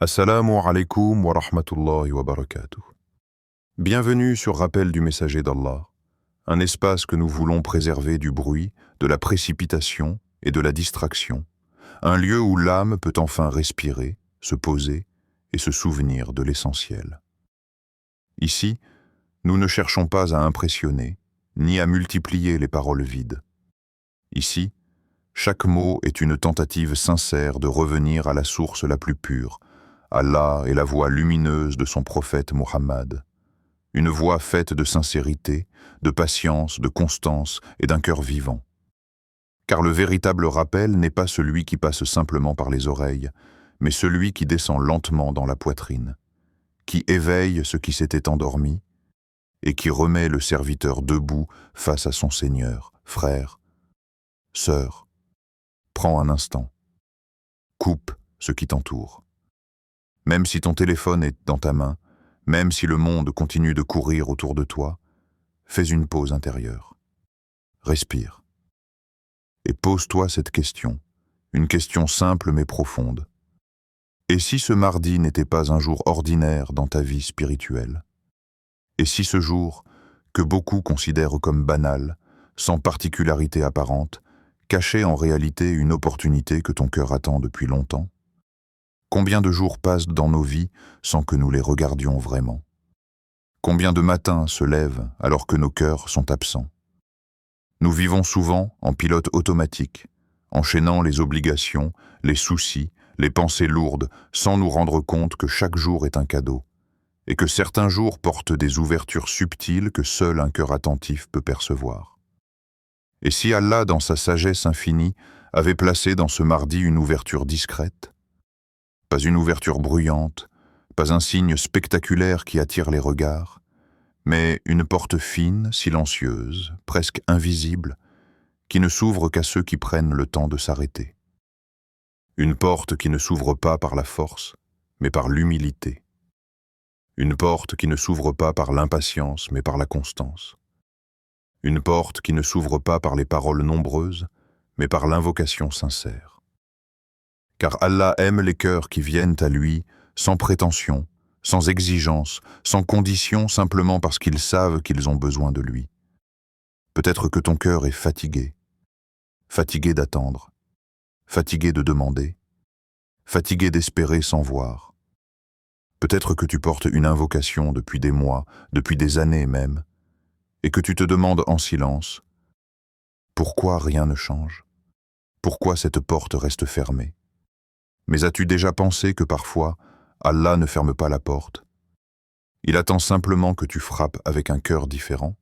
Assalamu alaikum wa rahmatullahi wa barakatuh. Bienvenue sur Rappel du Messager d'Allah, un espace que nous voulons préserver du bruit, de la précipitation et de la distraction, un lieu où l'âme peut enfin respirer, se poser et se souvenir de l'essentiel. Ici, nous ne cherchons pas à impressionner, ni à multiplier les paroles vides. Ici, chaque mot est une tentative sincère de revenir à la source la plus pure, Allah et la voix lumineuse de son prophète Muhammad. Une voix faite de sincérité, de patience, de constance et d'un cœur vivant. Car le véritable rappel n'est pas celui qui passe simplement par les oreilles, mais celui qui descend lentement dans la poitrine, qui éveille ce qui s'était endormi et qui remet le serviteur debout face à son Seigneur. Frère, sœur, prends un instant, coupe ce qui t'entoure. Même si ton téléphone est dans ta main, même si le monde continue de courir autour de toi, fais une pause intérieure. Respire. Et pose-toi cette question, une question simple mais profonde. Et si ce mardi n'était pas un jour ordinaire dans ta vie spirituelle? Et si ce jour, que beaucoup considèrent comme banal, sans particularité apparente, cachait en réalité une opportunité que ton cœur attend depuis longtemps? Combien de jours passent dans nos vies sans que nous les regardions vraiment? Combien de matins se lèvent alors que nos cœurs sont absents? Nous vivons souvent en pilote automatique, enchaînant les obligations, les soucis, les pensées lourdes, sans nous rendre compte que chaque jour est un cadeau, et que certains jours portent des ouvertures subtiles que seul un cœur attentif peut percevoir. Et si Allah, dans sa sagesse infinie, avait placé dans ce mardi une ouverture discrète? Pas une ouverture bruyante, pas un signe spectaculaire qui attire les regards, mais une porte fine, silencieuse, presque invisible, qui ne s'ouvre qu'à ceux qui prennent le temps de s'arrêter. Une porte qui ne s'ouvre pas par la force, mais par l'humilité. Une porte qui ne s'ouvre pas par l'impatience, mais par la constance. Une porte qui ne s'ouvre pas par les paroles nombreuses, mais par l'invocation sincère. Car Allah aime les cœurs qui viennent à lui sans prétention, sans exigence, sans condition, simplement parce qu'ils savent qu'ils ont besoin de lui. Peut-être que ton cœur est fatigué, fatigué d'attendre, fatigué de demander, fatigué d'espérer sans voir. Peut-être que tu portes une invocation depuis des mois, depuis des années même, et que tu te demandes en silence, pourquoi rien ne change? Pourquoi cette porte reste fermée? Mais as-tu déjà pensé que parfois, Allah ne ferme pas la porte? Il attend simplement que tu frappes avec un cœur différent,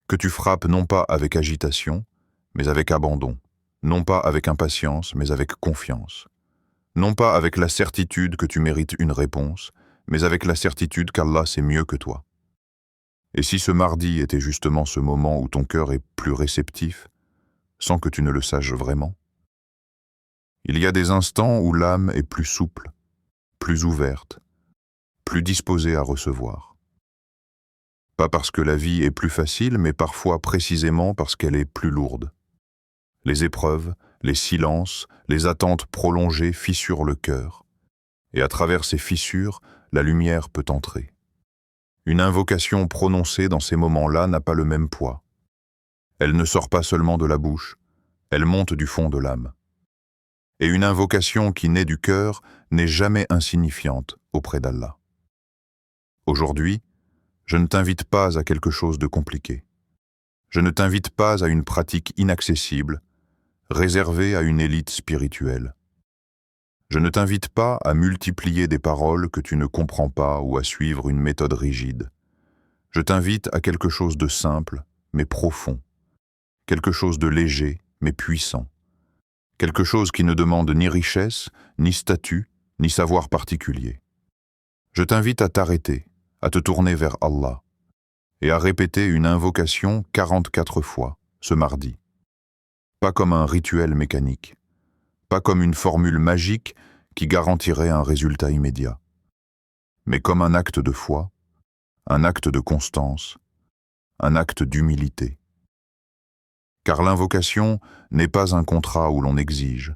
que tu frappes non pas avec agitation, mais avec abandon, non pas avec impatience, mais avec confiance, non pas avec la certitude que tu mérites une réponse, mais avec la certitude qu'Allah sait mieux que toi. Et si ce mardi était justement ce moment où ton cœur est plus réceptif, sans que tu ne le saches vraiment? Il y a des instants où l'âme est plus souple, plus ouverte, plus disposée à recevoir. Pas parce que la vie est plus facile, mais parfois précisément parce qu'elle est plus lourde. Les épreuves, les silences, les attentes prolongées fissurent le cœur, et à travers ces fissures, la lumière peut entrer. Une invocation prononcée dans ces moments-là n'a pas le même poids. Elle ne sort pas seulement de la bouche, elle monte du fond de l'âme. Et une invocation qui naît du cœur n'est jamais insignifiante auprès d'Allah. Aujourd'hui, je ne t'invite pas à quelque chose de compliqué. Je ne t'invite pas à une pratique inaccessible, réservée à une élite spirituelle. Je ne t'invite pas à multiplier des paroles que tu ne comprends pas ou à suivre une méthode rigide. Je t'invite à quelque chose de simple, mais profond. Quelque chose de léger, mais puissant. Quelque chose qui ne demande ni richesse, ni statut, ni savoir particulier. Je t'invite à t'arrêter, à te tourner vers Allah, et à répéter une invocation 44 fois, ce mardi. Pas comme un rituel mécanique, pas comme une formule magique qui garantirait un résultat immédiat, mais comme un acte de foi, un acte de constance, un acte d'humilité. Car l'invocation n'est pas un contrat où l'on exige.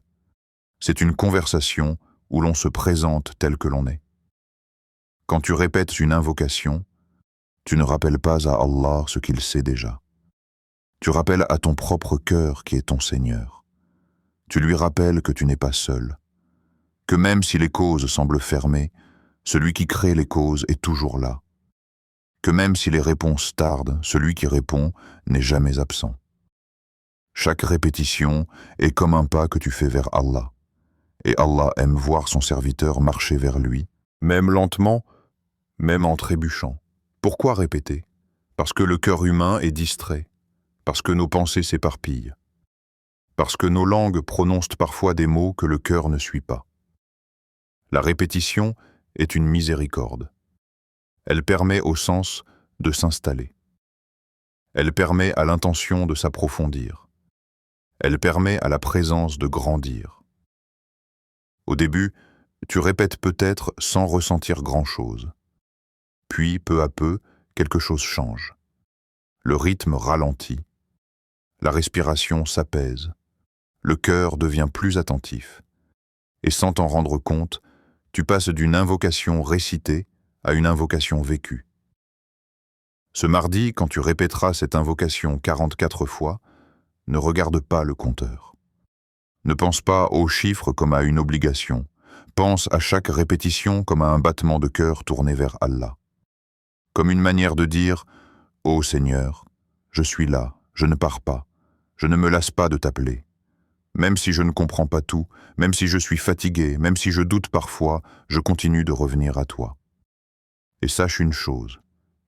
C'est une conversation où l'on se présente tel que l'on est. Quand tu répètes une invocation, tu ne rappelles pas à Allah ce qu'il sait déjà. Tu rappelles à ton propre cœur qui est ton Seigneur. Tu lui rappelles que tu n'es pas seul, que même si les causes semblent fermées, celui qui crée les causes est toujours là, que même si les réponses tardent, celui qui répond n'est jamais absent. Chaque répétition est comme un pas que tu fais vers Allah, et Allah aime voir son serviteur marcher vers lui, même lentement, même en trébuchant. Pourquoi répéter? Parce que le cœur humain est distrait, parce que nos pensées s'éparpillent, parce que nos langues prononcent parfois des mots que le cœur ne suit pas. La répétition est une miséricorde. Elle permet au sens de s'installer. Elle permet à l'intention de s'approfondir. Elle permet à la présence de grandir. Au début, tu répètes peut-être sans ressentir grand-chose. Puis, peu à peu, quelque chose change. Le rythme ralentit. La respiration s'apaise. Le cœur devient plus attentif. Et sans t'en rendre compte, tu passes d'une invocation récitée à une invocation vécue. Ce mardi, quand tu répéteras cette invocation 44 fois, ne regarde pas le compteur. Ne pense pas aux chiffres comme à une obligation. Pense à chaque répétition comme à un battement de cœur tourné vers Allah. Comme une manière de dire « Ô Seigneur, je suis là, je ne pars pas, je ne me lasse pas de t'appeler. Même si je ne comprends pas tout, même si je suis fatigué, même si je doute parfois, je continue de revenir à toi. » Et sache une chose,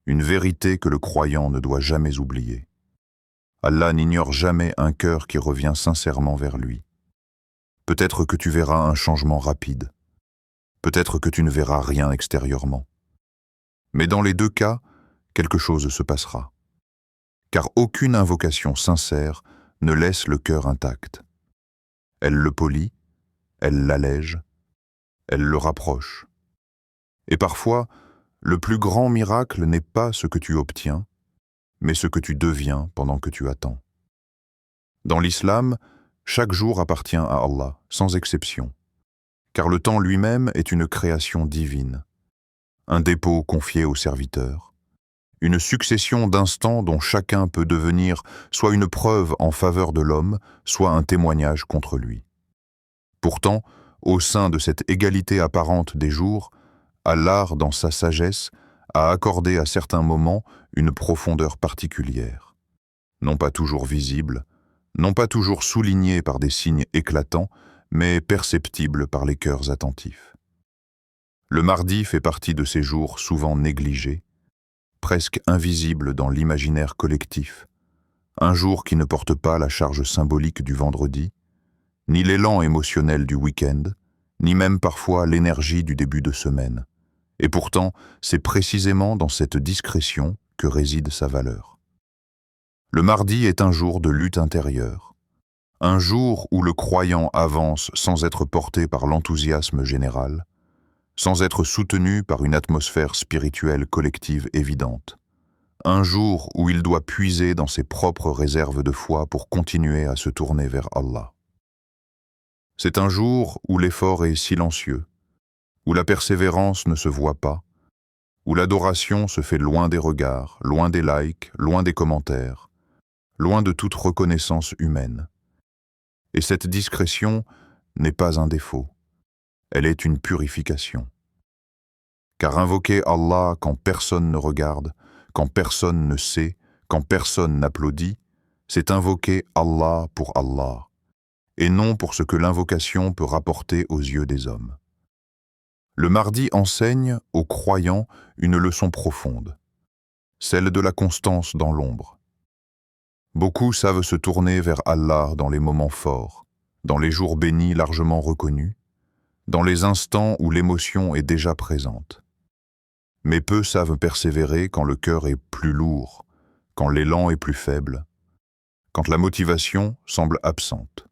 une vérité que le croyant ne doit jamais oublier. Allah n'ignore jamais un cœur qui revient sincèrement vers lui. Peut-être que tu verras un changement rapide. Peut-être que tu ne verras rien extérieurement. Mais dans les deux cas, quelque chose se passera. Car aucune invocation sincère ne laisse le cœur intact. Elle le polit, elle l'allège, elle le rapproche. Et parfois, le plus grand miracle n'est pas ce que tu obtiens, mais ce que tu deviens pendant que tu attends. Dans l'islam, chaque jour appartient à Allah, sans exception, car le temps lui-même est une création divine, un dépôt confié au serviteur, une succession d'instants dont chacun peut devenir soit une preuve en faveur de l'homme, soit un témoignage contre lui. Pourtant, au sein de cette égalité apparente des jours, Allah, dans sa sagesse, a accordé à certains moments une profondeur particulière, non pas toujours visible, non pas toujours soulignée par des signes éclatants, mais perceptible par les cœurs attentifs. Le mardi fait partie de ces jours souvent négligés, presque invisibles dans l'imaginaire collectif, un jour qui ne porte pas la charge symbolique du vendredi, ni l'élan émotionnel du week-end, ni même parfois l'énergie du début de semaine. Et pourtant, c'est précisément dans cette discrétion que réside sa valeur. Le mardi est un jour de lutte intérieure, un jour où le croyant avance sans être porté par l'enthousiasme général, sans être soutenu par une atmosphère spirituelle collective évidente, un jour où il doit puiser dans ses propres réserves de foi pour continuer à se tourner vers Allah. C'est un jour où l'effort est silencieux, où la persévérance ne se voit pas, où l'adoration se fait loin des regards, loin des likes, loin des commentaires, loin de toute reconnaissance humaine. Et cette discrétion n'est pas un défaut, elle est une purification. Car invoquer Allah quand personne ne regarde, quand personne ne sait, quand personne n'applaudit, c'est invoquer Allah, et non pour ce que l'invocation peut rapporter aux yeux des hommes. Le mardi enseigne aux croyants une leçon profonde, celle de la constance dans l'ombre. Beaucoup savent se tourner vers Allah dans les moments forts, dans les jours bénis largement reconnus, dans les instants où l'émotion est déjà présente. Mais peu savent persévérer quand le cœur est plus lourd, quand l'élan est plus faible, quand la motivation semble absente.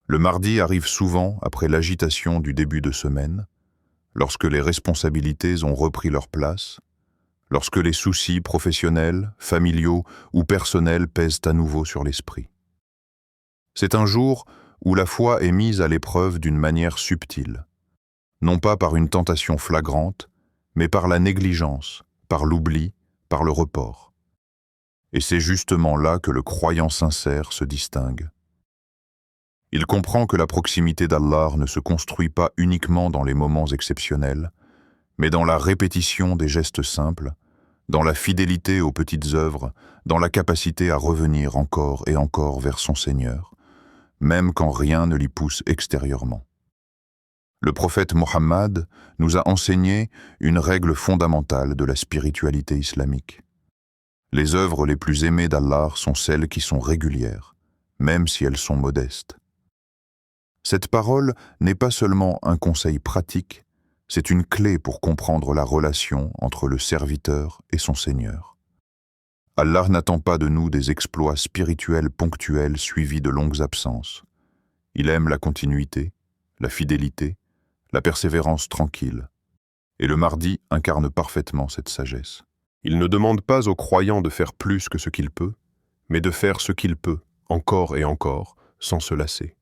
Le mardi arrive souvent après l'agitation du début de semaine, lorsque les responsabilités ont repris leur place, lorsque les soucis professionnels, familiaux ou personnels pèsent à nouveau sur l'esprit. C'est un jour où la foi est mise à l'épreuve d'une manière subtile, non pas par une tentation flagrante, mais par la négligence, par l'oubli, par le report. Et c'est justement là que le croyant sincère se distingue. Il comprend que la proximité d'Allah ne se construit pas uniquement dans les moments exceptionnels, mais dans la répétition des gestes simples, dans la fidélité aux petites œuvres, dans la capacité à revenir encore et encore vers son Seigneur, même quand rien ne l'y pousse extérieurement. Le prophète Mohammed nous a enseigné une règle fondamentale de la spiritualité islamique. Les œuvres les plus aimées d'Allah sont celles qui sont régulières, même si elles sont modestes. Cette parole n'est pas seulement un conseil pratique, c'est une clé pour comprendre la relation entre le serviteur et son Seigneur. Allah n'attend pas de nous des exploits spirituels ponctuels suivis de longues absences. Il aime la continuité, la fidélité, la persévérance tranquille. Et le mardi incarne parfaitement cette sagesse. Il ne demande pas au croyant de faire plus que ce qu'il peut, mais de faire ce qu'il peut, encore et encore, sans se lasser.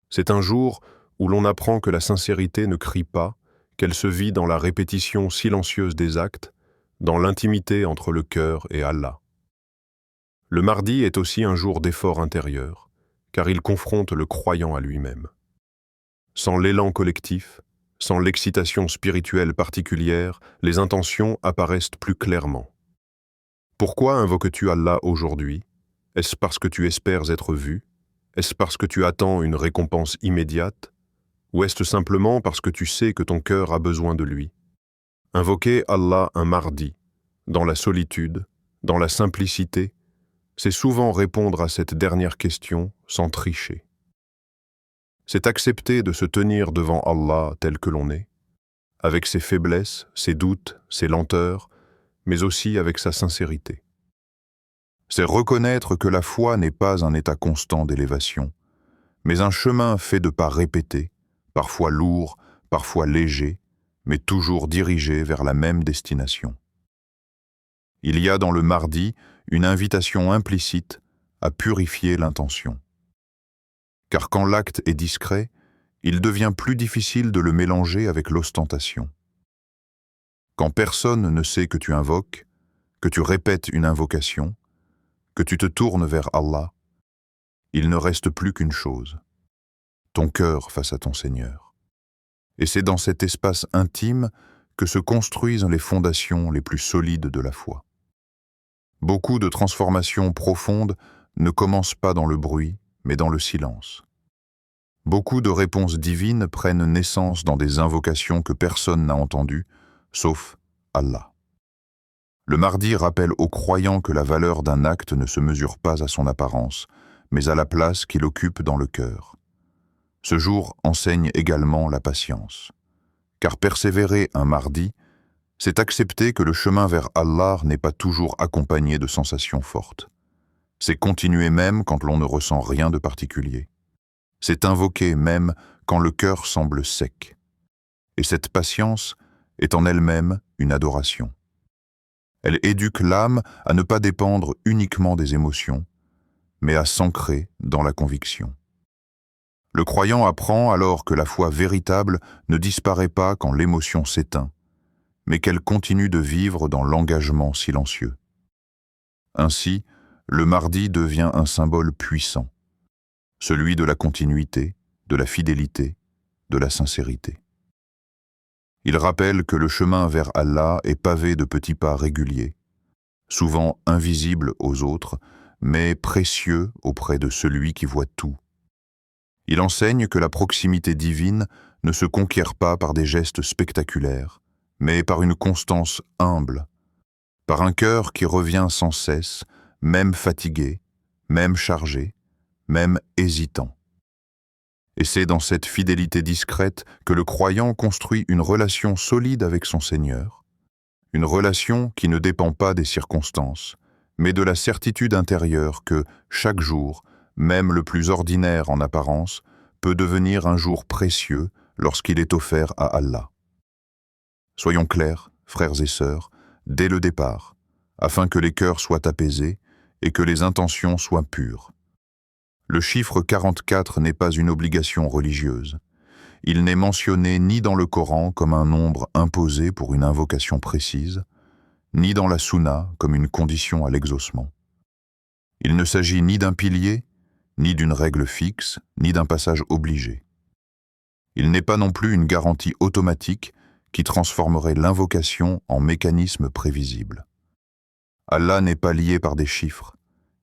C'est un jour où l'on apprend que la sincérité ne crie pas, qu'elle se vit dans la répétition silencieuse des actes, dans l'intimité entre le cœur et Allah. Le mardi est aussi un jour d'effort intérieur, car il confronte le croyant à lui-même. Sans l'élan collectif, sans l'excitation spirituelle particulière, les intentions apparaissent plus clairement. Pourquoi invoques-tu Allah aujourd'hui? Est-ce parce que tu espères être vu? Est-ce parce que tu attends une récompense immédiate? Ou est-ce simplement parce que tu sais que ton cœur a besoin de lui? Invoquer Allah un mardi, dans la solitude, dans la simplicité, c'est souvent répondre à cette dernière question sans tricher. C'est accepter de se tenir devant Allah tel que l'on est, avec ses faiblesses, ses doutes, ses lenteurs, mais aussi avec sa sincérité. C'est reconnaître que la foi n'est pas un état constant d'élévation, mais un chemin fait de pas répétés, parfois lourds, parfois légers, mais toujours dirigés vers la même destination. Il y a dans le mardi une invitation implicite à purifier l'intention. Car quand l'acte est discret, il devient plus difficile de le mélanger avec l'ostentation. Quand personne ne sait que tu invoques, que tu répètes une invocation, que tu te tournes vers Allah, il ne reste plus qu'une chose, ton cœur face à ton Seigneur. Et c'est dans cet espace intime que se construisent les fondations les plus solides de la foi. Beaucoup de transformations profondes ne commencent pas dans le bruit, mais dans le silence. Beaucoup de réponses divines prennent naissance dans des invocations que personne n'a entendues, sauf Allah. Le mardi rappelle aux croyants que la valeur d'un acte ne se mesure pas à son apparence, mais à la place qu'il occupe dans le cœur. Ce jour enseigne également la patience. Car persévérer un mardi, c'est accepter que le chemin vers Allah n'est pas toujours accompagné de sensations fortes. C'est continuer même quand l'on ne ressent rien de particulier. C'est invoquer même quand le cœur semble sec. Et cette patience est en elle-même une adoration. Elle éduque l'âme à ne pas dépendre uniquement des émotions, mais à s'ancrer dans la conviction. Le croyant apprend alors que la foi véritable ne disparaît pas quand l'émotion s'éteint, mais qu'elle continue de vivre dans l'engagement silencieux. Ainsi, le mardi devient un symbole puissant, celui de la continuité, de la fidélité, de la sincérité. Il rappelle que le chemin vers Allah est pavé de petits pas réguliers, souvent invisibles aux autres, mais précieux auprès de celui qui voit tout. Il enseigne que la proximité divine ne se conquiert pas par des gestes spectaculaires, mais par une constance humble, par un cœur qui revient sans cesse, même fatigué, même chargé, même hésitant. Et c'est dans cette fidélité discrète que le croyant construit une relation solide avec son Seigneur, une relation qui ne dépend pas des circonstances, mais de la certitude intérieure que, chaque jour, même le plus ordinaire en apparence, peut devenir un jour précieux lorsqu'il est offert à Allah. Soyons clairs, frères et sœurs, dès le départ, afin que les cœurs soient apaisés et que les intentions soient pures. Le chiffre 44 n'est pas une obligation religieuse. il n'est mentionné ni dans le Coran comme un nombre imposé pour une invocation précise, ni dans la Sunna comme une condition à l'exaucement. Il ne s'agit ni d'un pilier, ni d'une règle fixe, ni d'un passage obligé. Il n'est pas non plus une garantie automatique qui transformerait l'invocation en mécanisme prévisible. Allah n'est pas lié par des chiffres,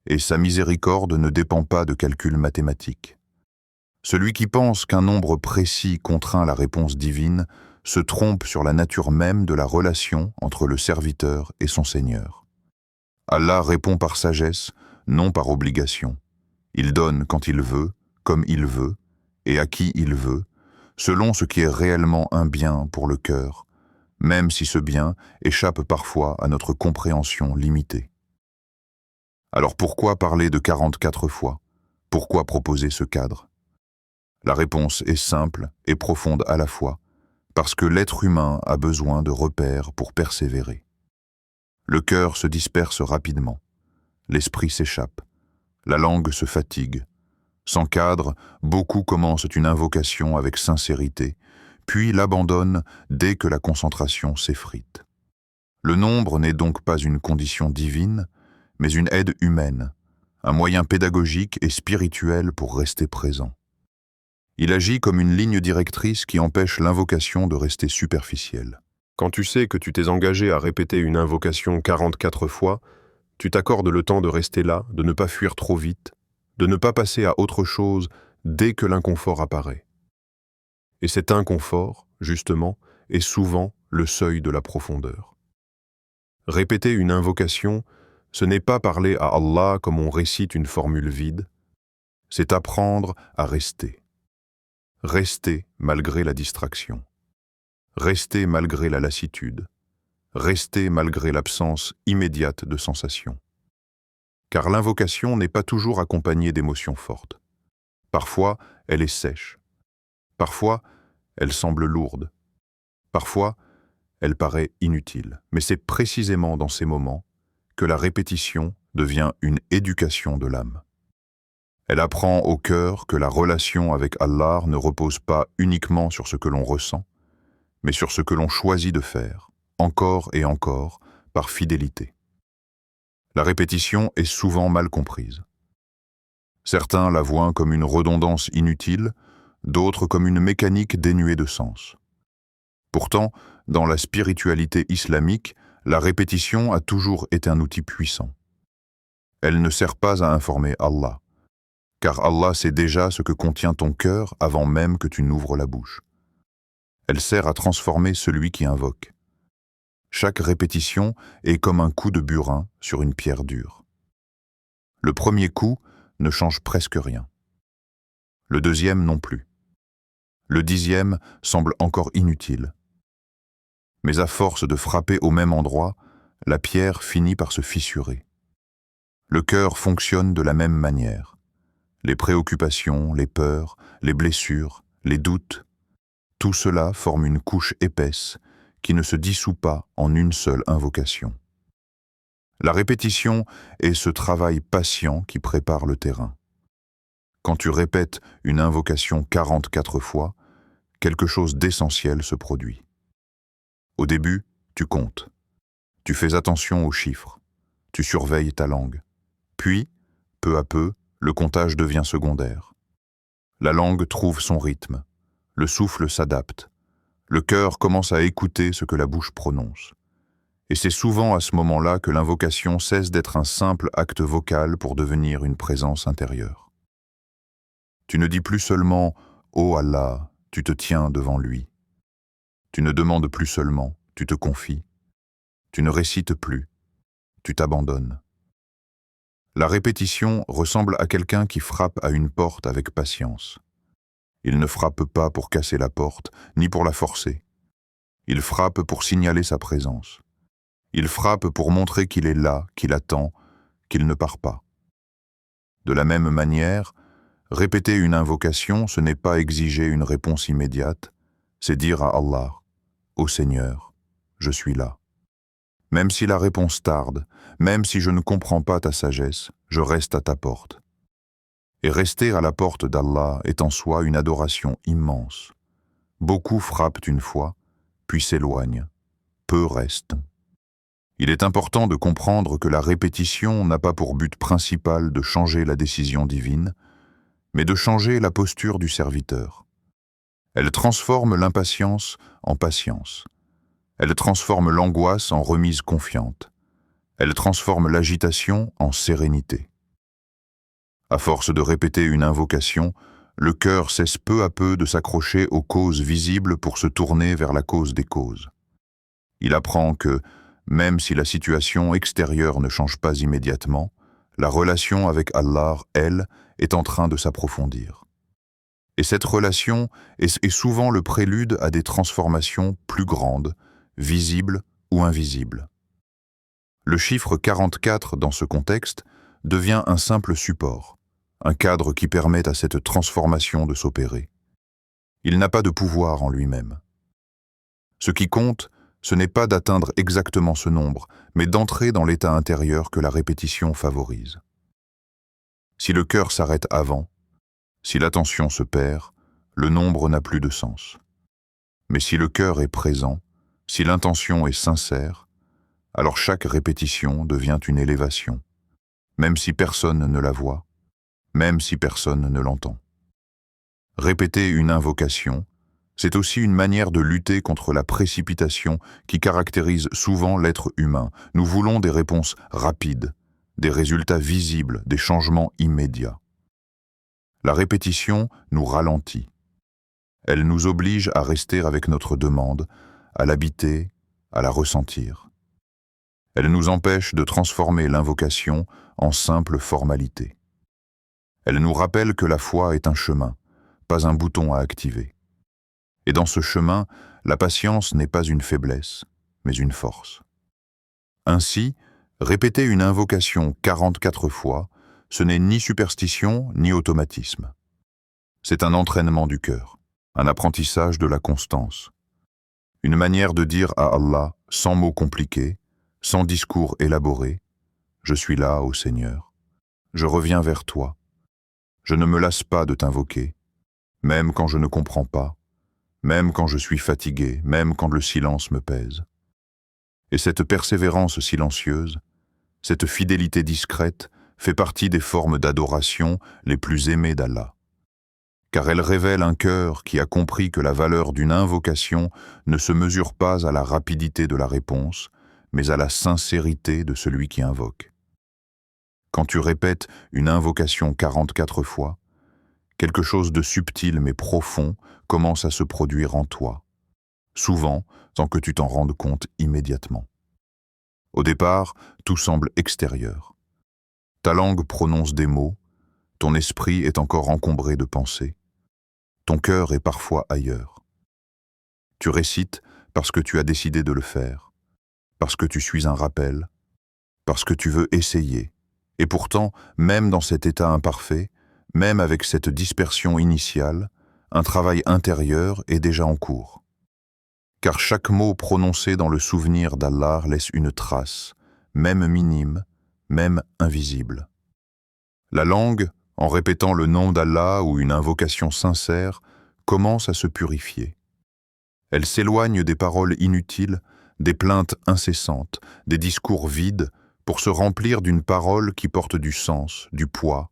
et sa miséricorde ne dépend pas de calculs mathématiques. Celui qui pense qu'un nombre précis contraint la réponse divine se trompe sur la nature même de la relation entre le serviteur et son Seigneur. Allah répond par sagesse, non par obligation. Il donne quand il veut, comme il veut, et à qui il veut, selon ce qui est réellement un bien pour le cœur, même si ce bien échappe parfois à notre compréhension limitée. Alors pourquoi parler de 44 fois? Pourquoi proposer ce cadre? La réponse est simple et profonde à la fois, parce que l'être humain a besoin de repères pour persévérer. Le cœur se disperse rapidement, l'esprit s'échappe, la langue se fatigue. Sans cadre, beaucoup commencent une invocation avec sincérité, puis l'abandonnent dès que la concentration s'effrite. Le nombre n'est donc pas une condition divine, mais une aide humaine, un moyen pédagogique et spirituel pour rester présent. Il agit comme une ligne directrice qui empêche l'invocation de rester superficielle. Quand tu sais que tu t'es engagé à répéter une invocation 44 fois, tu t'accordes le temps de rester là, de ne pas fuir trop vite, de ne pas passer à autre chose dès que l'inconfort apparaît. Et cet inconfort, justement, est souvent le seuil de la profondeur. Répéter une invocation, ce n'est pas parler à Allah comme on récite une formule vide, c'est apprendre à rester. Rester malgré la distraction. Rester malgré la lassitude. Rester malgré l'absence immédiate de sensations. Car l'invocation n'est pas toujours accompagnée d'émotions fortes. Parfois, elle est sèche. Parfois, elle semble lourde. Parfois, elle paraît inutile. Mais c'est précisément dans ces moments que la répétition devient une éducation de l'âme. Elle apprend au cœur que la relation avec Allah ne repose pas uniquement sur ce que l'on ressent, mais sur ce que l'on choisit de faire, encore et encore, par fidélité. La répétition est souvent mal comprise. Certains la voient comme une redondance inutile, d'autres comme une mécanique dénuée de sens. Pourtant, dans la spiritualité islamique, la répétition a toujours été un outil puissant. Elle ne sert pas à informer Allah, car Allah sait déjà ce que contient ton cœur avant même que tu n'ouvres la bouche. Elle sert à transformer celui qui invoque. Chaque répétition est comme un coup de burin sur une pierre dure. Le premier coup ne change presque rien. Le deuxième non plus. Le 10e semble encore inutile. Mais à force de frapper au même endroit, la pierre finit par se fissurer. Le cœur fonctionne de la même manière. Les préoccupations, les peurs, les blessures, les doutes, tout cela forme une couche épaisse qui ne se dissout pas en une seule invocation. La répétition est ce travail patient qui prépare le terrain. Quand tu répètes une invocation 44 fois, quelque chose d'essentiel se produit. Au début, tu comptes. Tu fais attention aux chiffres. Tu surveilles ta langue. Puis, peu à peu, le comptage devient secondaire. La langue trouve son rythme. Le souffle s'adapte. Le cœur commence à écouter ce que la bouche prononce. Et c'est souvent à ce moment-là que l'invocation cesse d'être un simple acte vocal pour devenir une présence intérieure. Tu ne dis plus seulement « Oh Allah », tu te tiens devant lui. Tu ne demandes plus seulement, tu te confies. Tu ne récites plus, tu t'abandonnes. La répétition ressemble à quelqu'un qui frappe à une porte avec patience. Il ne frappe pas pour casser la porte, ni pour la forcer. Il frappe pour signaler sa présence. Il frappe pour montrer qu'il est là, qu'il attend, qu'il ne part pas. De la même manière, répéter une invocation, ce n'est pas exiger une réponse immédiate, c'est dire à Allah, « Ô Seigneur, je suis là. » Même si la réponse tarde, même si je ne comprends pas ta sagesse, je reste à ta porte. Et rester à la porte d'Allah est en soi une adoration immense. Beaucoup frappent une fois, puis s'éloignent. Peu restent. Il est important de comprendre que la répétition n'a pas pour but principal de changer la décision divine, mais de changer la posture du serviteur. Elle transforme l'impatience en patience. Elle transforme l'angoisse en remise confiante. Elle transforme l'agitation en sérénité. À force de répéter une invocation, le cœur cesse peu à peu de s'accrocher aux causes visibles pour se tourner vers la cause des causes. Il apprend que, même si la situation extérieure ne change pas immédiatement, la relation avec Allah, elle, est en train de s'approfondir. Et cette relation est souvent le prélude à des transformations plus grandes, visibles ou invisibles. Le chiffre 44 dans ce contexte devient un simple support, un cadre qui permet à cette transformation de s'opérer. Il n'a pas de pouvoir en lui-même. Ce qui compte, ce n'est pas d'atteindre exactement ce nombre, mais d'entrer dans l'état intérieur que la répétition favorise. Si le cœur s'arrête avant, si l'attention se perd, le nombre n'a plus de sens. Mais si le cœur est présent, si l'intention est sincère, alors chaque répétition devient une élévation, même si personne ne la voit, même si personne ne l'entend. Répéter une invocation, c'est aussi une manière de lutter contre la précipitation qui caractérise souvent l'être humain. Nous voulons des réponses rapides, des résultats visibles, des changements immédiats. La répétition nous ralentit. Elle nous oblige à rester avec notre demande, à l'habiter, à la ressentir. Elle nous empêche de transformer l'invocation en simple formalité. Elle nous rappelle que la foi est un chemin, pas un bouton à activer. Et dans ce chemin, la patience n'est pas une faiblesse, mais une force. Ainsi, répéter une invocation 44 fois, ce n'est ni superstition ni automatisme. C'est un entraînement du cœur, un apprentissage de la constance. Une manière de dire à Allah, sans mots compliqués, sans discours élaborés, « Je suis là, ô Seigneur. Je reviens vers toi. Je ne me lasse pas de t'invoquer, même quand je ne comprends pas, même quand je suis fatigué, même quand le silence me pèse. » Et cette persévérance silencieuse, cette fidélité discrète, fait partie des formes d'adoration les plus aimées d'Allah. Car elle révèle un cœur qui a compris que la valeur d'une invocation ne se mesure pas à la rapidité de la réponse, mais à la sincérité de celui qui invoque. Quand tu répètes une invocation 44 fois, quelque chose de subtil mais profond commence à se produire en toi, souvent sans que tu t'en rendes compte immédiatement. Au départ, tout semble extérieur. Ta langue prononce des mots, ton esprit est encore encombré de pensées, ton cœur est parfois ailleurs. Tu récites parce que tu as décidé de le faire, parce que tu suis un rappel, parce que tu veux essayer. Et pourtant, même dans cet état imparfait, même avec cette dispersion initiale, un travail intérieur est déjà en cours. Car chaque mot prononcé dans le souvenir d'Allah laisse une trace, même minime, même invisible. La langue, en répétant le nom d'Allah ou une invocation sincère, commence à se purifier. Elle s'éloigne des paroles inutiles, des plaintes incessantes, des discours vides, pour se remplir d'une parole qui porte du sens, du poids,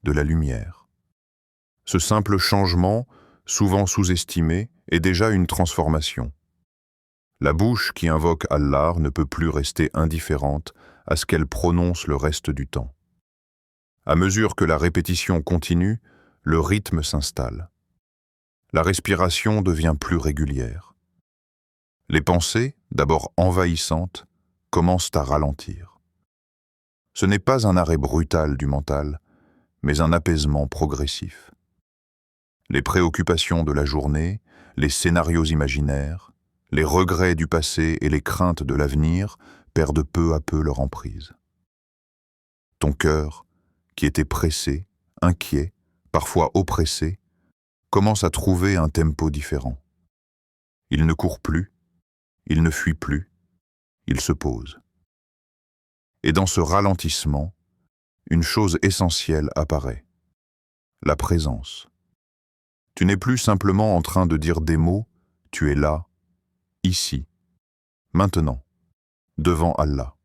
de la lumière. Ce simple changement, souvent sous-estimé, est déjà une transformation. La bouche qui invoque Allah ne peut plus rester indifférente à ce qu'elle prononce le reste du temps. À mesure que la répétition continue, le rythme s'installe. La respiration devient plus régulière. Les pensées, d'abord envahissantes, commencent à ralentir. Ce n'est pas un arrêt brutal du mental, mais un apaisement progressif. Les préoccupations de la journée, les scénarios imaginaires, les regrets du passé et les craintes de l'avenir perdent peu à peu leur emprise. Ton cœur, qui était pressé, inquiet, parfois oppressé, commence à trouver un tempo différent. Il ne court plus, il ne fuit plus, il se pose. Et dans ce ralentissement, une chose essentielle apparaît, la présence. Tu n'es plus simplement en train de dire des mots, tu es là, ici, maintenant, devant Allah.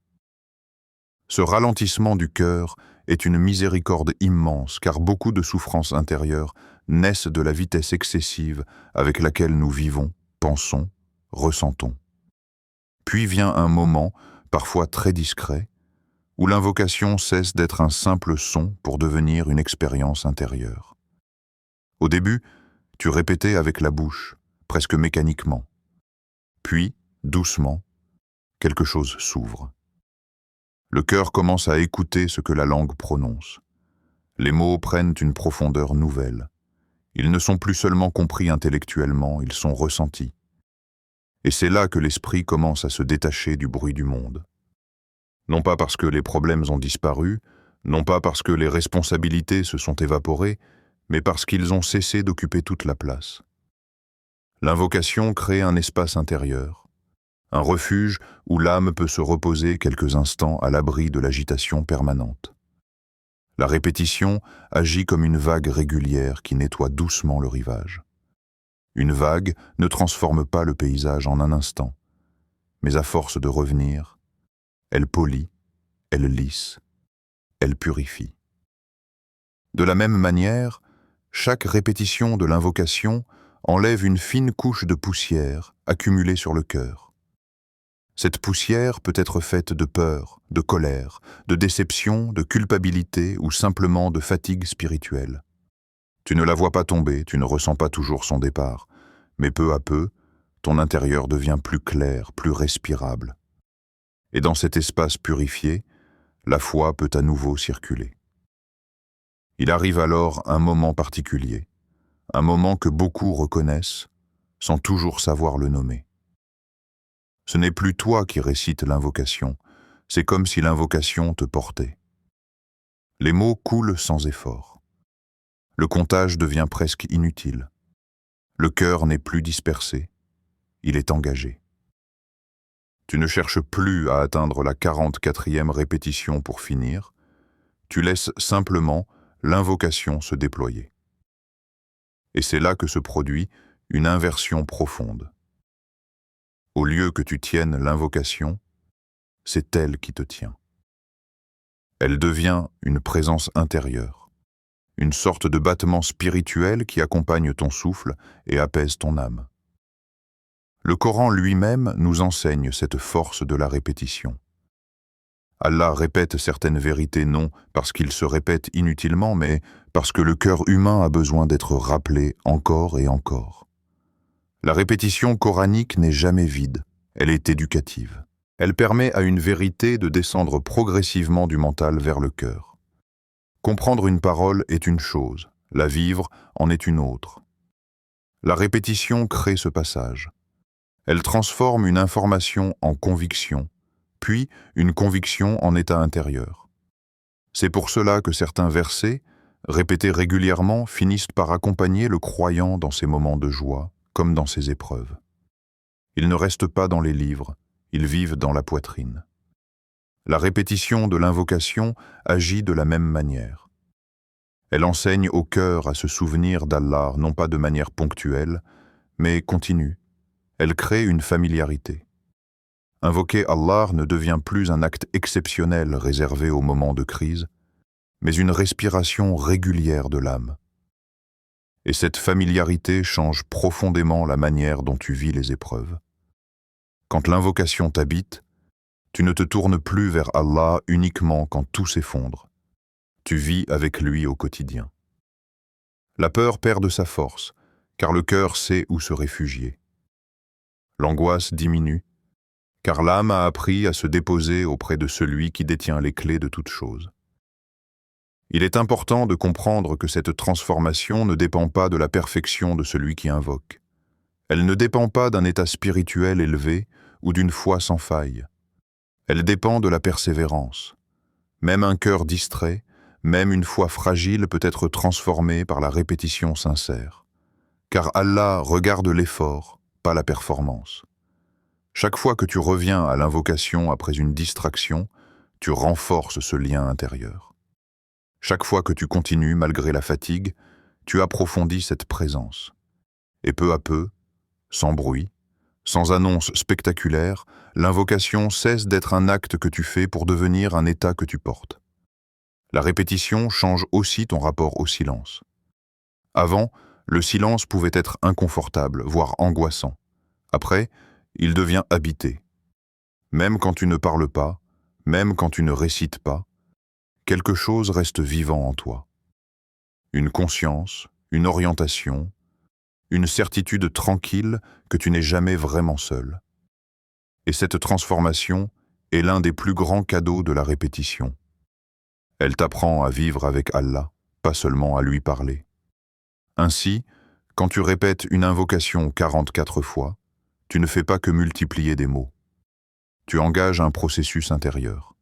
Ce ralentissement du cœur est une miséricorde immense, car beaucoup de souffrances intérieures naissent de la vitesse excessive avec laquelle nous vivons, pensons, ressentons. Puis vient un moment, parfois très discret, où l'invocation cesse d'être un simple son pour devenir une expérience intérieure. Au début, tu répétais avec la bouche, presque mécaniquement. Puis, doucement, quelque chose s'ouvre. Le cœur commence à écouter ce que la langue prononce. Les mots prennent une profondeur nouvelle. Ils ne sont plus seulement compris intellectuellement, ils sont ressentis. Et c'est là que l'esprit commence à se détacher du bruit du monde. Non pas parce que les problèmes ont disparu, non pas parce que les responsabilités se sont évaporées, mais parce qu'ils ont cessé d'occuper toute la place. L'invocation crée un espace intérieur, un refuge où l'âme peut se reposer quelques instants à l'abri de l'agitation permanente. La répétition agit comme une vague régulière qui nettoie doucement le rivage. Une vague ne transforme pas le paysage en un instant, mais à force de revenir, elle polit, elle lisse, elle purifie. De la même manière, chaque répétition de l'invocation enlève une fine couche de poussière accumulée sur le cœur. Cette poussière peut être faite de peur, de colère, de déception, de culpabilité ou simplement de fatigue spirituelle. Tu ne la vois pas tomber, tu ne ressens pas toujours son départ, mais peu à peu, ton intérieur devient plus clair, plus respirable. Et dans cet espace purifié, la foi peut à nouveau circuler. Il arrive alors un moment particulier, un moment que beaucoup reconnaissent, sans toujours savoir le nommer. Ce n'est plus toi qui récites l'invocation, c'est comme si l'invocation te portait. Les mots coulent sans effort. Le comptage devient presque inutile. Le cœur n'est plus dispersé, il est engagé. Tu ne cherches plus à atteindre la 44e répétition pour finir, tu laisses simplement l'invocation se déployer. Et c'est là que se produit une inversion profonde. Au lieu que tu tiennes l'invocation, c'est elle qui te tient. Elle devient une présence intérieure, une sorte de battement spirituel qui accompagne ton souffle et apaise ton âme. Le Coran lui-même nous enseigne cette force de la répétition. Allah répète certaines vérités non parce qu'ils se répètent inutilement, mais parce que le cœur humain a besoin d'être rappelé encore et encore. La répétition coranique n'est jamais vide, elle est éducative. Elle permet à une vérité de descendre progressivement du mental vers le cœur. Comprendre une parole est une chose, la vivre en est une autre. La répétition crée ce passage. Elle transforme une information en conviction, puis une conviction en état intérieur. C'est pour cela que certains versets, répétés régulièrement, finissent par accompagner le croyant dans ses moments de joie, comme dans ses épreuves. Ils ne restent pas dans les livres, ils vivent dans la poitrine. La répétition de l'invocation agit de la même manière. Elle enseigne au cœur à se souvenir d'Allah non pas de manière ponctuelle, mais continue. Elle crée une familiarité. Invoquer Allah ne devient plus un acte exceptionnel réservé aux moments de crise, mais une respiration régulière de l'âme. Et cette familiarité change profondément la manière dont tu vis les épreuves. Quand l'invocation t'habite, tu ne te tournes plus vers Allah uniquement quand tout s'effondre. Tu vis avec lui au quotidien. La peur perd de sa force, car le cœur sait où se réfugier. L'angoisse diminue, car l'âme a appris à se déposer auprès de celui qui détient les clés de toute chose. Il est important de comprendre que cette transformation ne dépend pas de la perfection de celui qui invoque. Elle ne dépend pas d'un état spirituel élevé ou d'une foi sans faille. Elle dépend de la persévérance. Même un cœur distrait, même une foi fragile peut être transformée par la répétition sincère. Car Allah regarde l'effort, pas la performance. Chaque fois que tu reviens à l'invocation après une distraction, tu renforces ce lien intérieur. Chaque fois que tu continues malgré la fatigue, tu approfondis cette présence. Et peu à peu, sans bruit, sans annonce spectaculaire, l'invocation cesse d'être un acte que tu fais pour devenir un état que tu portes. La répétition change aussi ton rapport au silence. Avant, le silence pouvait être inconfortable, voire angoissant. Après, il devient habité. Même quand tu ne parles pas, même quand tu ne récites pas, quelque chose reste vivant en toi. Une conscience, une orientation, une certitude tranquille que tu n'es jamais vraiment seul. Et cette transformation est l'un des plus grands cadeaux de la répétition. Elle t'apprend à vivre avec Allah, pas seulement à lui parler. Ainsi, quand tu répètes une invocation 44 fois, tu ne fais pas que multiplier des mots. Tu engages un processus intérieur.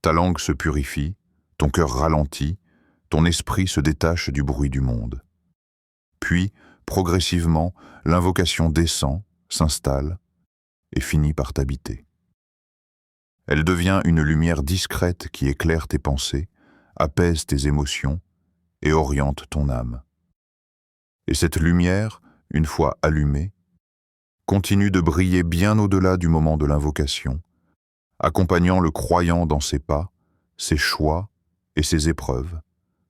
Ta langue se purifie, ton cœur ralentit, ton esprit se détache du bruit du monde. Puis, progressivement, l'invocation descend, s'installe et finit par t'habiter. Elle devient une lumière discrète qui éclaire tes pensées, apaise tes émotions et oriente ton âme. Et cette lumière, une fois allumée, continue de briller bien au-delà du moment de l'invocation, accompagnant le croyant dans ses pas, ses choix et ses épreuves,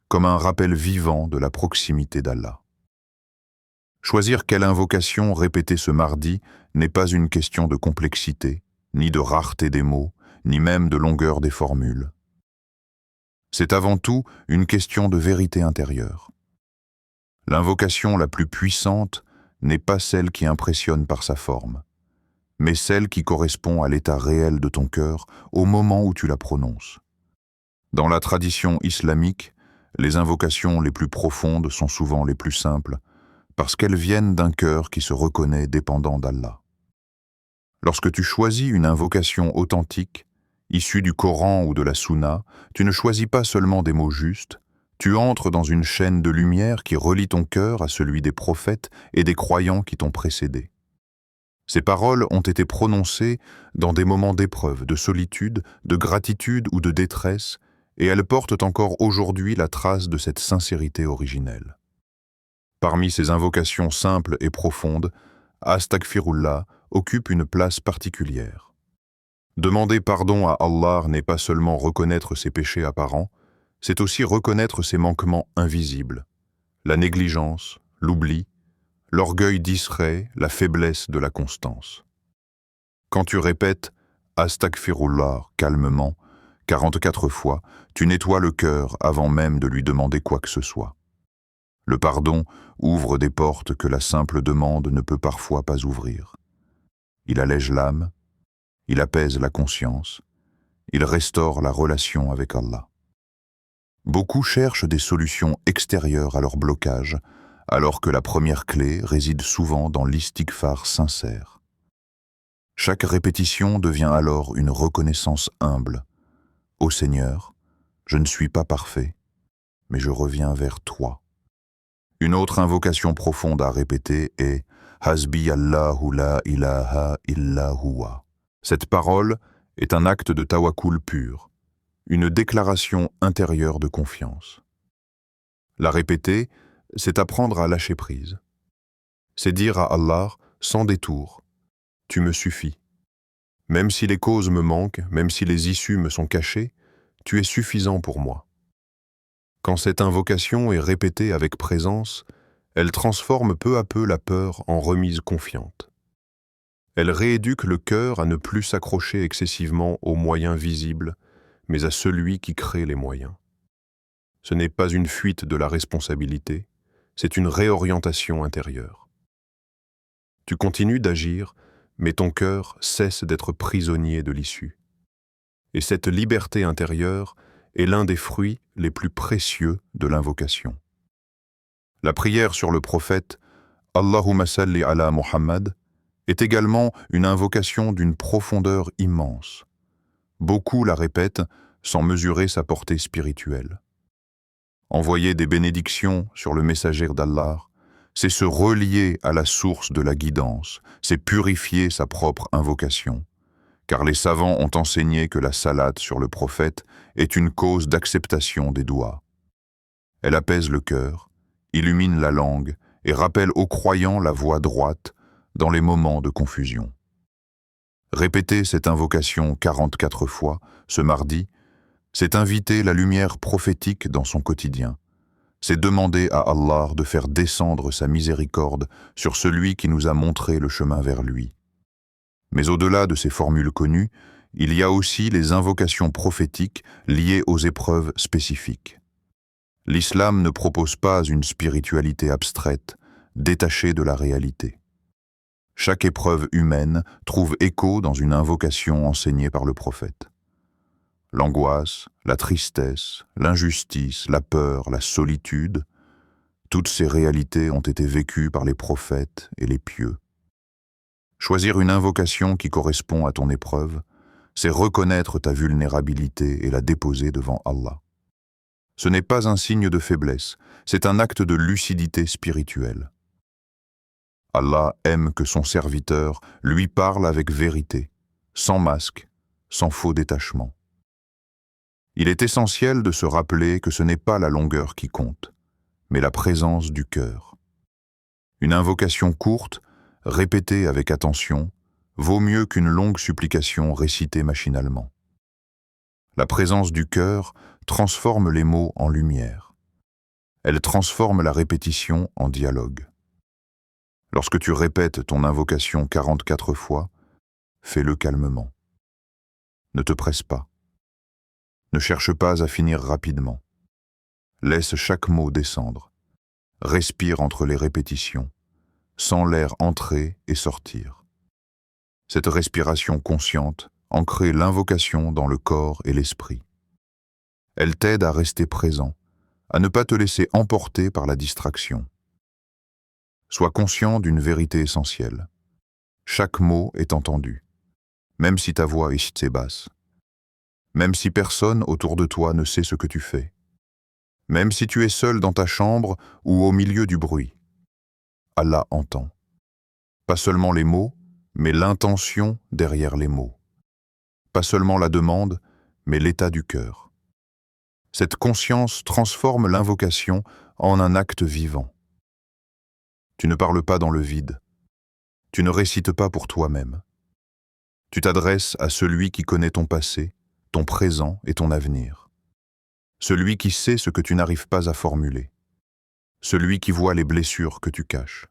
comme un rappel vivant de la proximité d'Allah. Choisir quelle invocation répéter ce mardi n'est pas une question de complexité, ni de rareté des mots, ni même de longueur des formules. C'est avant tout une question de vérité intérieure. L'invocation la plus puissante n'est pas celle qui impressionne par sa forme, mais celle qui correspond à l'état réel de ton cœur au moment où tu la prononces. Dans la tradition islamique, les invocations les plus profondes sont souvent les plus simples, parce qu'elles viennent d'un cœur qui se reconnaît dépendant d'Allah. Lorsque tu choisis une invocation authentique, issue du Coran ou de la Sunna, tu ne choisis pas seulement des mots justes, tu entres dans une chaîne de lumière qui relie ton cœur à celui des prophètes et des croyants qui t'ont précédé. Ces paroles ont été prononcées dans des moments d'épreuve, de solitude, de gratitude ou de détresse, et elles portent encore aujourd'hui la trace de cette sincérité originelle. Parmi ces invocations simples et profondes, Astaghfirullah occupe une place particulière. Demander pardon à Allah n'est pas seulement reconnaître ses péchés apparents, c'est aussi reconnaître ses manquements invisibles, la négligence, l'oubli, l'orgueil discret, la faiblesse de la constance. Quand tu répètes « Astaghfirullah » calmement, 44 fois, tu nettoies le cœur avant même de lui demander quoi que ce soit. Le pardon ouvre des portes que la simple demande ne peut parfois pas ouvrir. Il allège l'âme, il apaise la conscience, il restaure la relation avec Allah. Beaucoup cherchent des solutions extérieures à leur blocage, alors que la première clé réside souvent dans l'istighfar sincère. Chaque répétition devient alors une reconnaissance humble. « Ô Seigneur, je ne suis pas parfait, mais je reviens vers toi. » Une autre invocation profonde à répéter est « Hasbi Allahu la ilaha illa huwa ». Cette parole est un acte de tawakkul pur, une déclaration intérieure de confiance. La répéter, c'est apprendre à lâcher prise. C'est dire à Allah, sans détour, « Tu me suffis. Même si les causes me manquent, même si les issues me sont cachées, tu es suffisant pour moi. » Quand cette invocation est répétée avec présence, elle transforme peu à peu la peur en remise confiante. Elle rééduque le cœur à ne plus s'accrocher excessivement aux moyens visibles, mais à celui qui crée les moyens. Ce n'est pas une fuite de la responsabilité, c'est une réorientation intérieure. Tu continues d'agir, mais ton cœur cesse d'être prisonnier de l'issue. Et cette liberté intérieure est l'un des fruits les plus précieux de l'invocation. La prière sur le prophète « Allahumma salli ala Muhammad » est également une invocation d'une profondeur immense. Beaucoup la répètent sans mesurer sa portée spirituelle. Envoyer des bénédictions sur le messager d'Allah, c'est se relier à la source de la guidance, c'est purifier sa propre invocation. Car les savants ont enseigné que la salate sur le prophète est une cause d'acceptation des doigts. Elle apaise le cœur, illumine la langue et rappelle aux croyants la voie droite dans les moments de confusion. Répéter cette invocation 44 fois ce mardi, c'est inviter la lumière prophétique dans son quotidien. C'est demander à Allah de faire descendre sa miséricorde sur celui qui nous a montré le chemin vers lui. Mais au-delà de ces formules connues, il y a aussi les invocations prophétiques liées aux épreuves spécifiques. L'islam ne propose pas une spiritualité abstraite, détachée de la réalité. Chaque épreuve humaine trouve écho dans une invocation enseignée par le prophète. L'angoisse, la tristesse, l'injustice, la peur, la solitude, toutes ces réalités ont été vécues par les prophètes et les pieux. Choisir une invocation qui correspond à ton épreuve, c'est reconnaître ta vulnérabilité et la déposer devant Allah. Ce n'est pas un signe de faiblesse, c'est un acte de lucidité spirituelle. Allah aime que son serviteur lui parle avec vérité, sans masque, sans faux détachement. Il est essentiel de se rappeler que ce n'est pas la longueur qui compte, mais la présence du cœur. Une invocation courte, répétée avec attention, vaut mieux qu'une longue supplication récitée machinalement. La présence du cœur transforme les mots en lumière. Elle transforme la répétition en dialogue. Lorsque tu répètes ton invocation 44 fois, fais-le calmement. Ne te presse pas. Ne cherche pas à finir rapidement. Laisse chaque mot descendre. Respire entre les répétitions, sens l'air entrer et sortir. Cette respiration consciente ancre l'invocation dans le corps et l'esprit. Elle t'aide à rester présent, à ne pas te laisser emporter par la distraction. Sois conscient d'une vérité essentielle. Chaque mot est entendu, même si ta voix est très basse. Même si personne autour de toi ne sait ce que tu fais. Même si tu es seul dans ta chambre ou au milieu du bruit. Allah entend. Pas seulement les mots, mais l'intention derrière les mots. Pas seulement la demande, mais l'état du cœur. Cette conscience transforme l'invocation en un acte vivant. Tu ne parles pas dans le vide. Tu ne récites pas pour toi-même. Tu t'adresses à celui qui connaît ton passé, ton présent et ton avenir. Celui qui sait ce que tu n'arrives pas à formuler. Celui qui voit les blessures que tu caches.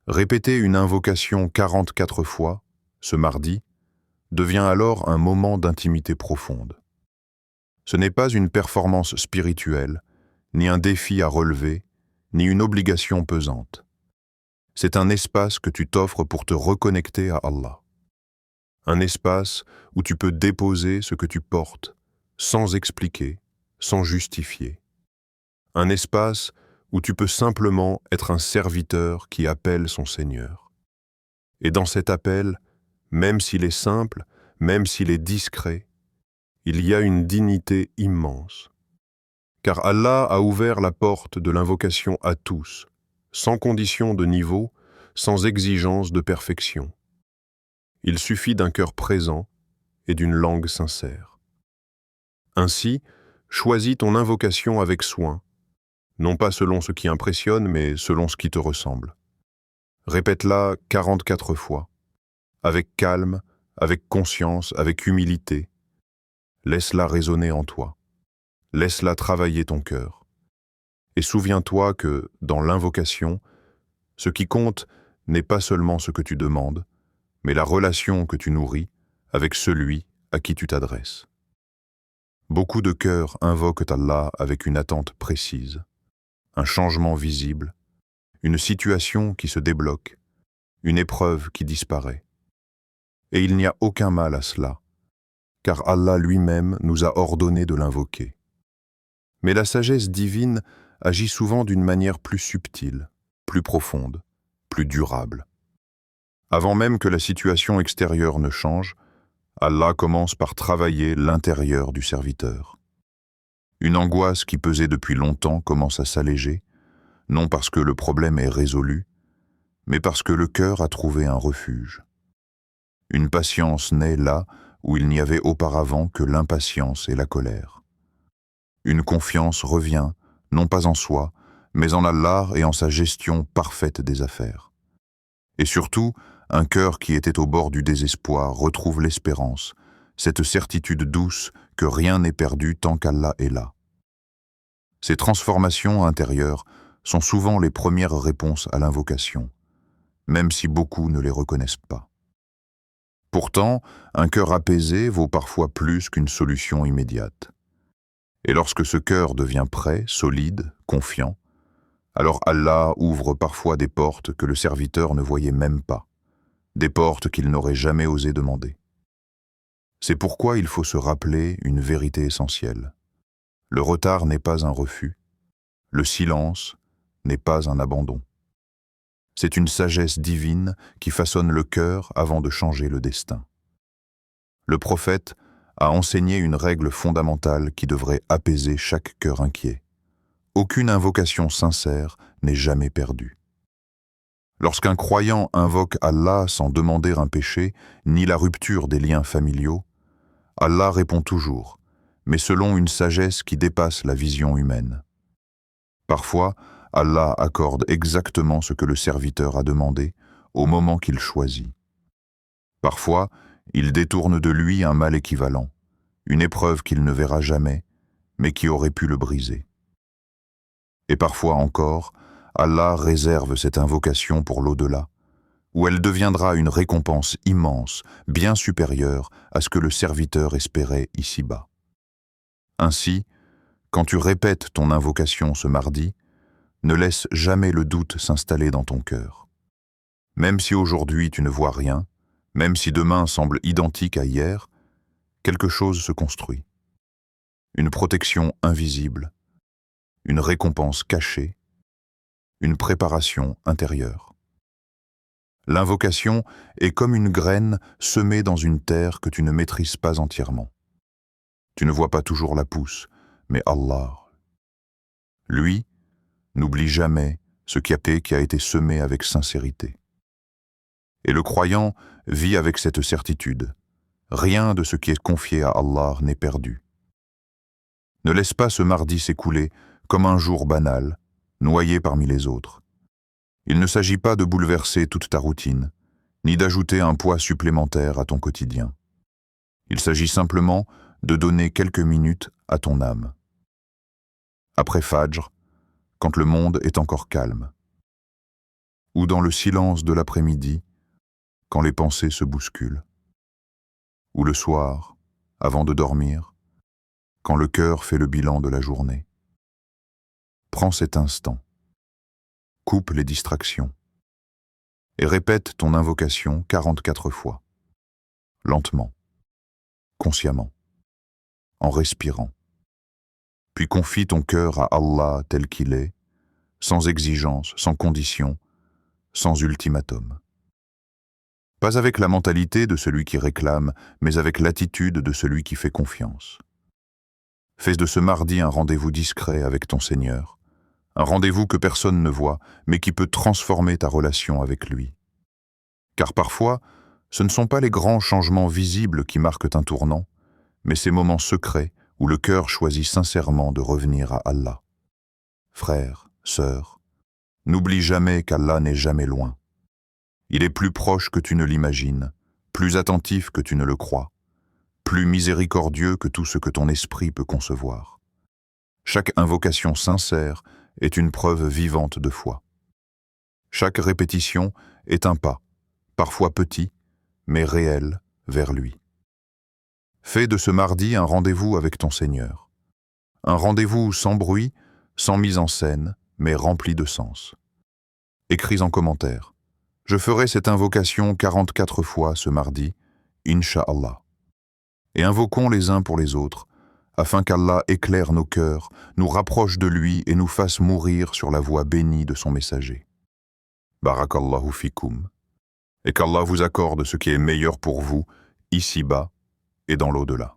Répéter une invocation 44 fois, ce mardi, devient alors un moment d'intimité profonde. Ce n'est pas une performance spirituelle, ni un défi à relever, ni une obligation pesante. C'est un espace que tu t'offres pour te reconnecter à Allah. Un espace où tu peux déposer ce que tu portes, sans expliquer, sans justifier. Un espace où tu peux simplement être un serviteur qui appelle son Seigneur. Et dans cet appel, même s'il est simple, même s'il est discret, il y a une dignité immense. Car Allah a ouvert la porte de l'invocation à tous, sans condition de niveau, sans exigence de perfection. Il suffit d'un cœur présent et d'une langue sincère. Ainsi, choisis ton invocation avec soin, non pas selon ce qui impressionne, mais selon ce qui te ressemble. Répète-la 44 fois, avec calme, avec conscience, avec humilité. Laisse-la résonner en toi. Laisse-la travailler ton cœur. Et souviens-toi que, dans l'invocation, ce qui compte n'est pas seulement ce que tu demandes, mais la relation que tu nourris avec celui à qui tu t'adresses. Beaucoup de cœurs invoquent Allah avec une attente précise, un changement visible, une situation qui se débloque, une épreuve qui disparaît. Et il n'y a aucun mal à cela, car Allah lui-même nous a ordonné de l'invoquer. Mais la sagesse divine agit souvent d'une manière plus subtile, plus profonde, plus durable. Avant même que la situation extérieure ne change, Allah commence par travailler l'intérieur du serviteur. Une angoisse qui pesait depuis longtemps commence à s'alléger, non parce que le problème est résolu, mais parce que le cœur a trouvé un refuge. Une patience naît là où il n'y avait auparavant que l'impatience et la colère. Une confiance revient, non pas en soi, mais en Allah et en sa gestion parfaite des affaires. Et surtout, un cœur qui était au bord du désespoir retrouve l'espérance, cette certitude douce que rien n'est perdu tant qu'Allah est là. Ces transformations intérieures sont souvent les premières réponses à l'invocation, même si beaucoup ne les reconnaissent pas. Pourtant, un cœur apaisé vaut parfois plus qu'une solution immédiate. Et lorsque ce cœur devient prêt, solide, confiant, alors Allah ouvre parfois des portes que le serviteur ne voyait même pas, des portes qu'il n'aurait jamais osé demander. C'est pourquoi il faut se rappeler une vérité essentielle. Le retard n'est pas un refus, le silence n'est pas un abandon. C'est une sagesse divine qui façonne le cœur avant de changer le destin. Le prophète a enseigné une règle fondamentale qui devrait apaiser chaque cœur inquiet. Aucune invocation sincère n'est jamais perdue. Lorsqu'un croyant invoque Allah sans demander un péché, ni la rupture des liens familiaux, Allah répond toujours, mais selon une sagesse qui dépasse la vision humaine. Parfois, Allah accorde exactement ce que le serviteur a demandé au moment qu'il choisit. Parfois, il détourne de lui un mal équivalent, une épreuve qu'il ne verra jamais, mais qui aurait pu le briser. Et parfois encore, Allah réserve cette invocation pour l'au-delà, où elle deviendra une récompense immense, bien supérieure à ce que le serviteur espérait ici-bas. Ainsi, quand tu répètes ton invocation ce mardi, ne laisse jamais le doute s'installer dans ton cœur. Même si aujourd'hui tu ne vois rien, même si demain semble identique à hier, quelque chose se construit. Une protection invisible, une récompense cachée, une préparation intérieure. L'invocation est comme une graine semée dans une terre que tu ne maîtrises pas entièrement. Tu ne vois pas toujours la pousse, mais Allah, lui, n'oublie jamais ce qui a été semé avec sincérité. Et le croyant vit avec cette certitude. Rien de ce qui est confié à Allah n'est perdu. Ne laisse pas ce mardi s'écouler comme un jour banal, noyé parmi les autres. Il ne s'agit pas de bouleverser toute ta routine, ni d'ajouter un poids supplémentaire à ton quotidien. Il s'agit simplement de donner quelques minutes à ton âme. Après Fajr, quand le monde est encore calme, ou dans le silence de l'après-midi, quand les pensées se bousculent, ou le soir, avant de dormir, quand le cœur fait le bilan de la journée. Prends cet instant, coupe les distractions, et répète ton invocation 44 fois, lentement, consciemment, en respirant. Puis confie ton cœur à Allah tel qu'il est, sans exigence, sans condition, sans ultimatum. Pas avec la mentalité de celui qui réclame, mais avec l'attitude de celui qui fait confiance. Fais de ce mardi un rendez-vous discret avec ton Seigneur, un rendez-vous que personne ne voit, mais qui peut transformer ta relation avec lui. Car parfois, ce ne sont pas les grands changements visibles qui marquent un tournant, mais ces moments secrets où le cœur choisit sincèrement de revenir à Allah. Frères, sœurs, n'oublie jamais qu'Allah n'est jamais loin. Il est plus proche que tu ne l'imagines, plus attentif que tu ne le crois, plus miséricordieux que tout ce que ton esprit peut concevoir. Chaque invocation sincère est une preuve vivante de foi. Chaque répétition est un pas, parfois petit, mais réel, vers lui. Fais de ce mardi un rendez-vous avec ton Seigneur. Un rendez-vous sans bruit, sans mise en scène, mais rempli de sens. Écris en commentaire. Je ferai cette invocation 44 fois ce mardi, Inch'Allah. Et invoquons les uns pour les autres, afin qu'Allah éclaire nos cœurs, nous rapproche de lui et nous fasse mourir sur la voie bénie de son messager. Barakallahu fikum. Et qu'Allah vous accorde ce qui est meilleur pour vous, ici-bas et dans l'au-delà.